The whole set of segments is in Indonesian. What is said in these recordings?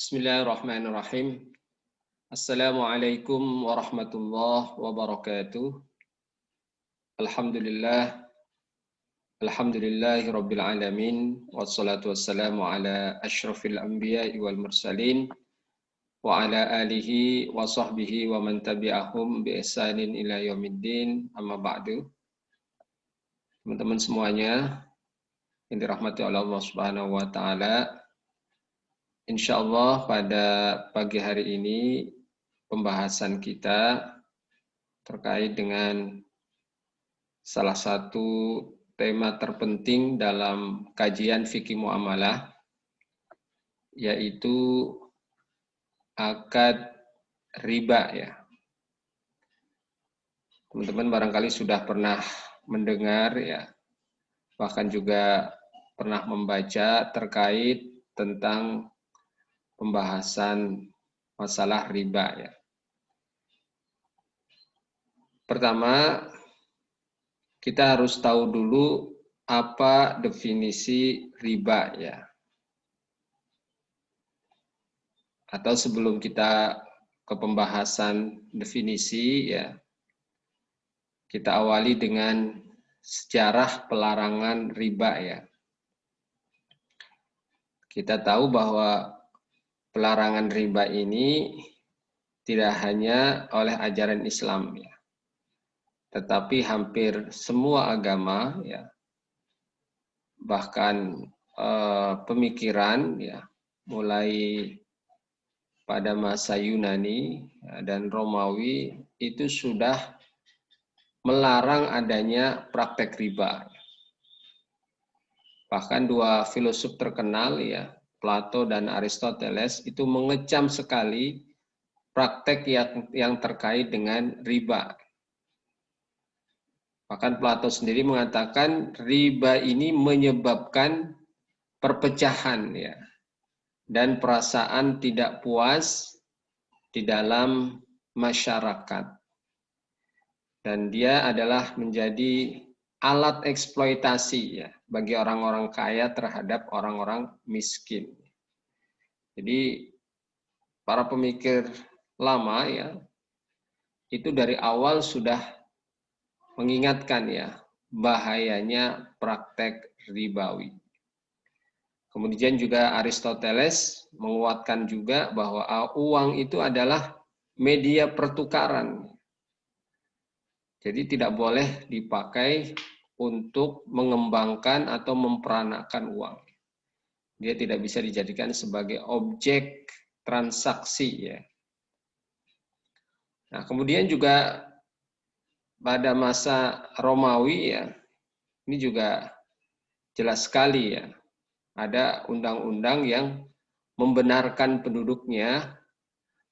Bismillahirrahmanirrahim. Assalamualaikum warahmatullahi wabarakatuh. Alhamdulillah. Alhamdulillahi rabbil alamin. Wassalatu wassalamu ala asyrafil anbiya'i wal mursalin. Wa ala alihi wa sahbihi wa man tabi'ahum bi ihsanin ila yaumiddin. Amma ba'du. Teman-teman semuanya yang dirahmati oleh Allah Subhanahu wa taala. Insyaallah pada pagi hari ini pembahasan kita terkait dengan salah satu tema terpenting dalam kajian fikih muamalah, yaitu akad riba ya. Teman-teman barangkali sudah pernah mendengar ya, bahkan juga pernah membaca terkait tentang pembahasan masalah riba ya. Pertama, kita harus tahu dulu apa definisi riba ya. Atau sebelum kita ke pembahasan definisi ya, kita awali dengan sejarah pelarangan riba ya. Kita tahu bahwa pelarangan riba ini tidak hanya oleh ajaran Islam ya, tetapi hampir semua agama ya, bahkan pemikiran ya, mulai pada masa Yunani ya, dan Romawi itu sudah melarang adanya praktek riba. Bahkan dua filosof terkenal ya, Plato dan Aristoteles itu mengecam sekali praktek yang terkait dengan riba. Bahkan Plato sendiri mengatakan riba ini menyebabkan perpecahan ya, dan perasaan tidak puas di dalam masyarakat. Dan dia adalah menjadi alat eksploitasi ya bagi orang-orang kaya terhadap orang-orang miskin. Jadi para pemikir lama ya itu dari awal sudah mengingatkan ya bahayanya praktek ribawi. Kemudian juga Aristoteles menguatkan juga bahwa uang itu adalah media pertukaran. Jadi tidak boleh dipakai untuk mengembangkan atau memperanakan uang. Dia tidak bisa dijadikan sebagai objek transaksi ya. Nah, kemudian juga pada masa Romawi ya, ini juga jelas sekali ya. Ada undang-undang yang membenarkan penduduknya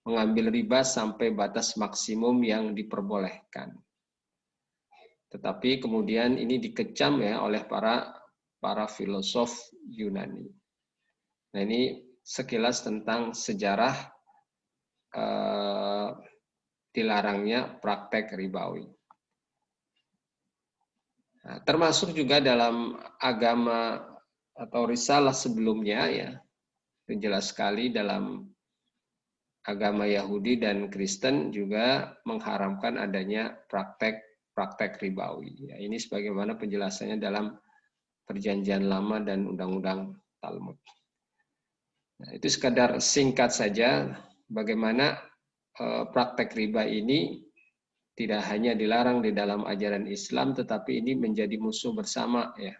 mengambil riba sampai batas maksimum yang diperbolehkan. Tetapi kemudian ini dikecam ya oleh para filosof Yunani. Nah, ini sekilas tentang sejarah dilarangnya praktek ribawi. Nah, termasuk juga dalam agama atau risalah sebelumnya ya, itu jelas sekali dalam agama Yahudi dan Kristen juga mengharamkan adanya praktek ribawi. Ya, ini sebagaimana penjelasannya dalam Perjanjian Lama dan Undang-Undang Talmud. Nah, itu sekadar singkat saja bagaimana praktek riba ini tidak hanya dilarang di dalam ajaran Islam, tetapi ini menjadi musuh bersama ya,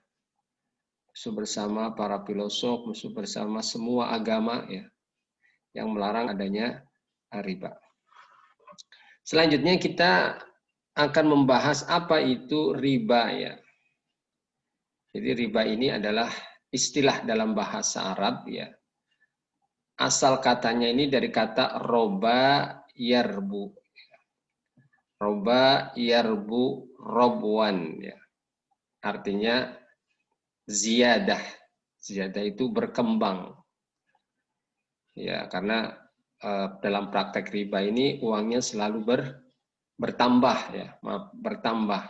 musuh bersama para filosof, musuh bersama semua agama ya, yang melarang adanya riba. Selanjutnya kita akan membahas apa itu riba ya. Jadi riba ini adalah istilah dalam bahasa Arab ya. Asal katanya ini dari kata roba yarbu. Roba yarbu robwan ya. Artinya ziyadah. Ziyadah itu berkembang. Ya, karena dalam praktek riba ini uangnya selalu bertambah ya, bertambah.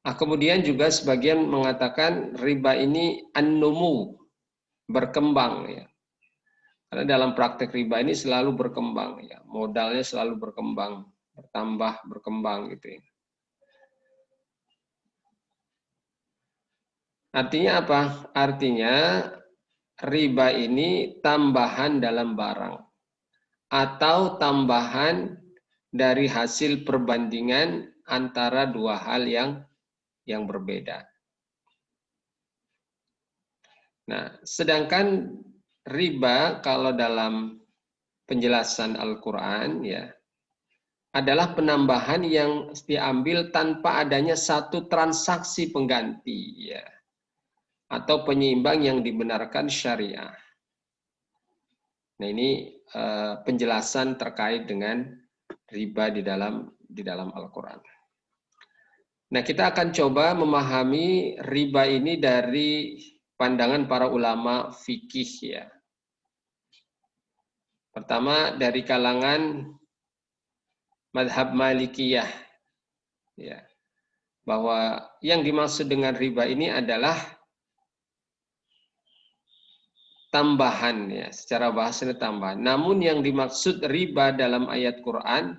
Nah, kemudian juga sebagian mengatakan riba ini an-numu, berkembang ya. Karena dalam praktek riba ini selalu berkembang, ya, modalnya selalu berkembang, berkembang gitu ya. Artinya apa? Artinya riba ini tambahan dalam barang atau tambahan dari hasil perbandingan antara dua hal yang berbeda. Nah, sedangkan riba kalau dalam penjelasan Al-Quran ya adalah penambahan yang diambil tanpa adanya satu transaksi pengganti ya atau penyeimbang yang dibenarkan syariah. Nah, ini penjelasan terkait dengan riba di dalam Al-Quran. Nah, kita akan coba memahami riba ini dari pandangan para ulama fikih ya. Pertama dari kalangan madhab Malikiyah ya, bahwa yang dimaksud dengan riba ini adalah tambahan ya, secara bahasanya tambahan. Namun yang dimaksud riba dalam ayat Quran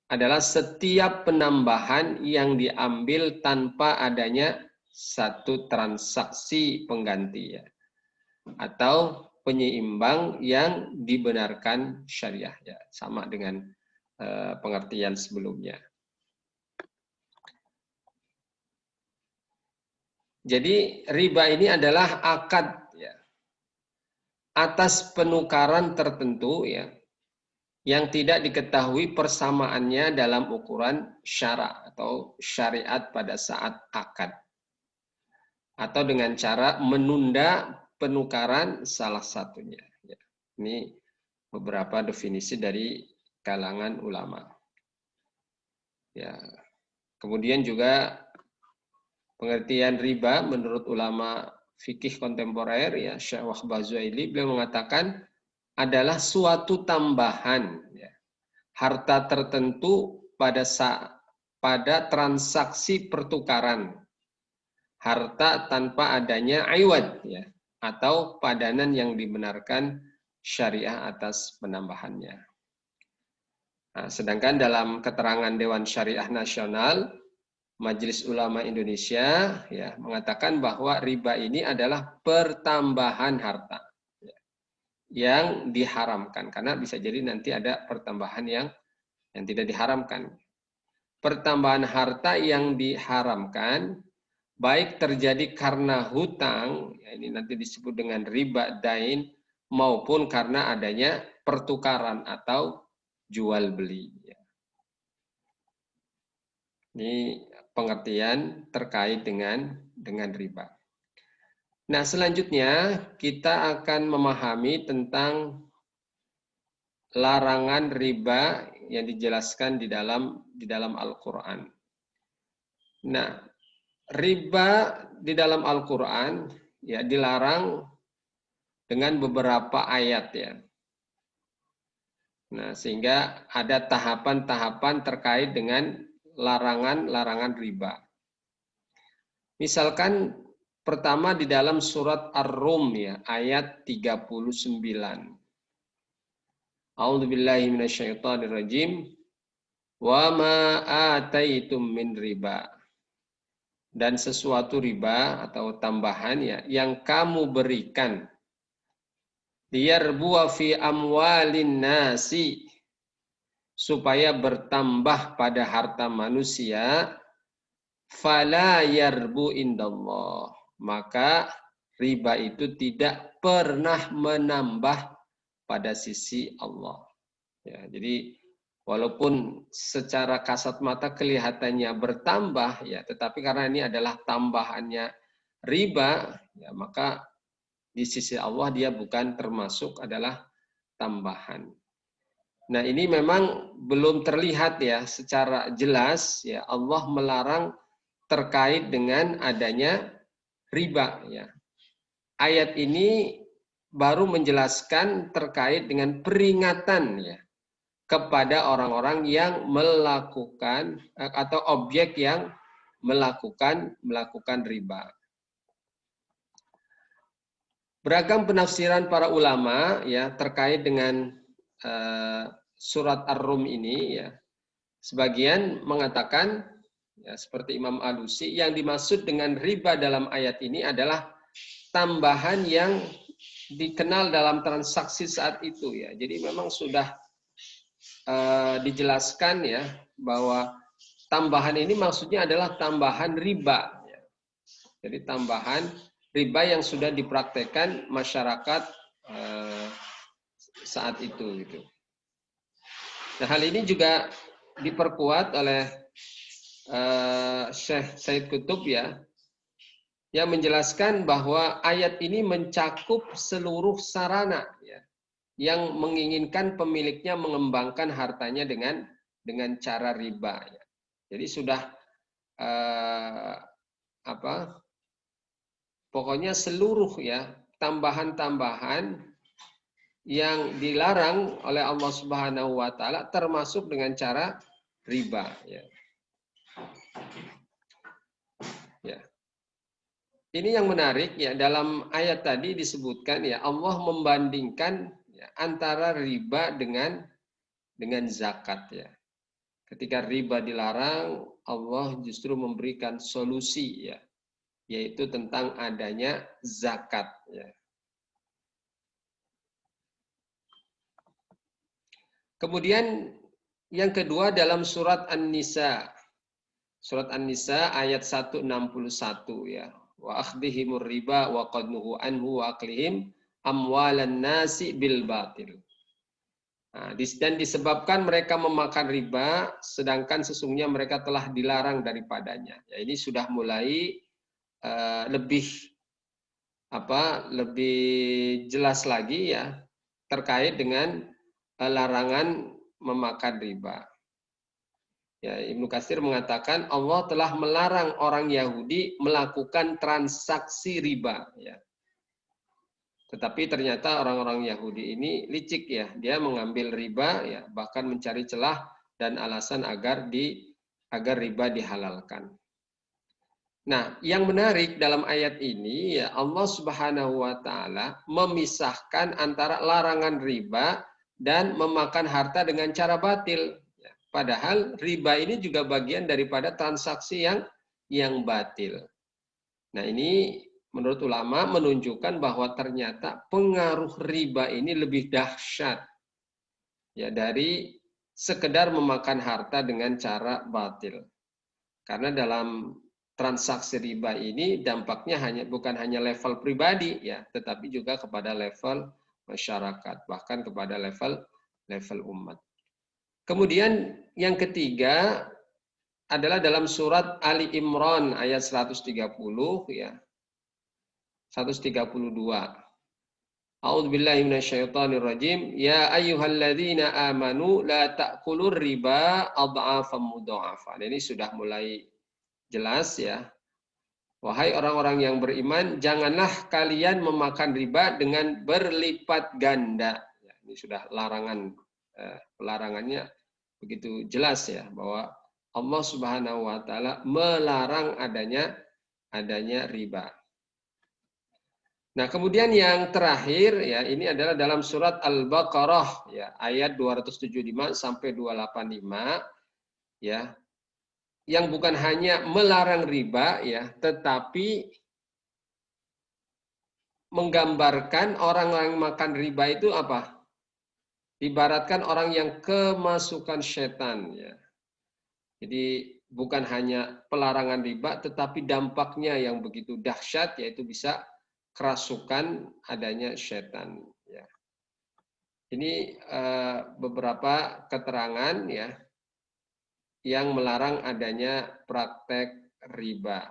adalah setiap penambahan yang diambil tanpa adanya satu transaksi pengganti ya, atau penyeimbang yang dibenarkan syariah ya, sama dengan pengertian sebelumnya. Jadi riba ini adalah akad ya, atas penukaran tertentu ya yang tidak diketahui persamaannya dalam ukuran syara atau syariat pada saat akad, atau dengan cara menunda penukaran salah satunya. Ya. Ini beberapa definisi dari kalangan ulama. Ya. Kemudian juga pengertian riba menurut ulama fikih kontemporer ya Syekh Wahbah Zuhaili, beliau mengatakan adalah suatu tambahan ya, harta tertentu pada transaksi pertukaran harta tanpa adanya iwad ya, atau padanan yang dibenarkan syariah atas penambahannya. Nah, sedangkan dalam keterangan Dewan Syariah Nasional Majelis Ulama Indonesia ya mengatakan bahwa riba ini adalah pertambahan harta ya, yang diharamkan, karena bisa jadi nanti ada pertambahan yang tidak diharamkan. Pertambahan harta yang diharamkan baik terjadi karena hutang, ya ini nanti disebut dengan riba dain, maupun karena adanya pertukaran atau jual beli. Ini pengertian terkait dengan riba. Nah, selanjutnya kita akan memahami tentang larangan riba yang dijelaskan di dalam Al-Quran. Nah, riba di dalam Al-Quran ya dilarang dengan beberapa ayat ya. Nah, sehingga ada tahapan-tahapan terkait dengan larangan-larangan riba. Misalkan pertama di dalam surat Ar-Rum ya, ayat 39. A'udzubillahi minasyaitonirrajim. Wa ma ataitum min riba. Dan sesuatu riba atau tambahan ya yang kamu berikan liyarbuwa fi amwalin nasi, supaya bertambah pada harta manusia, fala yarbu indallah, maka riba itu tidak pernah menambah pada sisi Allah. Ya, jadi walaupun secara kasat mata kelihatannya bertambah ya, tetapi karena ini adalah tambahannya riba, ya maka di sisi Allah dia bukan termasuk adalah tambahan. Nah, ini memang belum terlihat ya secara jelas ya Allah melarang terkait dengan adanya riba ya. Ayat ini baru menjelaskan terkait dengan peringatan ya kepada orang-orang yang melakukan atau objek yang melakukan riba. Beragam penafsiran para ulama ya terkait dengan surat Ar-Rum ini ya. Sebagian mengatakan ya, seperti Imam Alusi, yang dimaksud dengan riba dalam ayat ini adalah tambahan yang dikenal dalam transaksi saat itu ya. Jadi memang sudah dijelaskan ya bahwa tambahan ini maksudnya adalah tambahan riba. Ya. Jadi tambahan riba yang sudah dipraktekkan masyarakat saat itu gitu. Nah, hal ini juga diperkuat oleh Syekh Said Qutb ya, yang menjelaskan bahwa ayat ini mencakup seluruh sarana ya, yang menginginkan pemiliknya mengembangkan hartanya dengan cara riba. Ya. Jadi sudah pokoknya seluruh ya tambahan-tambahan yang dilarang oleh Allah Subhanahu wa taala termasuk dengan cara riba ya. Ya. Ini yang menarik ya, dalam ayat tadi disebutkan ya Allah membandingkan ya, antara riba dengan zakat ya. Ketika riba dilarang, Allah justru memberikan solusi ya, yaitu tentang adanya zakat ya. Kemudian yang kedua dalam surat An-Nisa. Surat An-Nisa ayat 161 ya. Wa akhdihimur riba wa qadnuhu anhu wa aklihim amwalan nasi bil batil. Nah, dan disebabkan mereka memakan riba sedangkan sesungguhnya mereka telah dilarang daripadanya. Ya, ini sudah mulai lebih jelas lagi ya terkait dengan larangan memakan riba. Ya, Ibnu Katsir mengatakan Allah telah melarang orang Yahudi melakukan transaksi riba. Ya. Tetapi ternyata orang-orang Yahudi ini licik ya, dia mengambil riba ya, bahkan mencari celah dan alasan agar riba dihalalkan. Nah, yang menarik dalam ayat ini ya Allah Subhanahu wa taala memisahkan antara larangan riba dan memakan harta dengan cara batil. Padahal riba ini juga bagian daripada transaksi yang batil. Nah, ini menurut ulama menunjukkan bahwa ternyata pengaruh riba ini lebih dahsyat ya dari sekedar memakan harta dengan cara batil. Karena dalam transaksi riba ini dampaknya bukan hanya level pribadi ya, tetapi juga kepada level masyarakat, bahkan kepada level umat. Kemudian yang ketiga adalah dalam surat Ali Imran ayat 130 ya. 132. A'udzubillahi minasyaitonirrajim. Ya ayyuhalladzina amanu la ta'kulur riba adhafan mudha'afa. Ini sudah mulai jelas ya. Wahai orang-orang yang beriman, janganlah kalian memakan riba dengan berlipat ganda. Ya, ini sudah pelarangannya begitu jelas ya bahwa Allah Subhanahu wa taala melarang adanya riba. Nah, kemudian yang terakhir ya ini adalah dalam surat Al-Baqarah ya ayat 275 sampai 285 ya. Yang bukan hanya melarang riba ya, tetapi menggambarkan orang yang makan riba itu apa? Ibaratkan orang yang kemasukan setan ya. Jadi bukan hanya pelarangan riba tetapi dampaknya yang begitu dahsyat yaitu bisa kerasukan adanya setan ya. Ini beberapa keterangan ya yang melarang adanya praktek riba.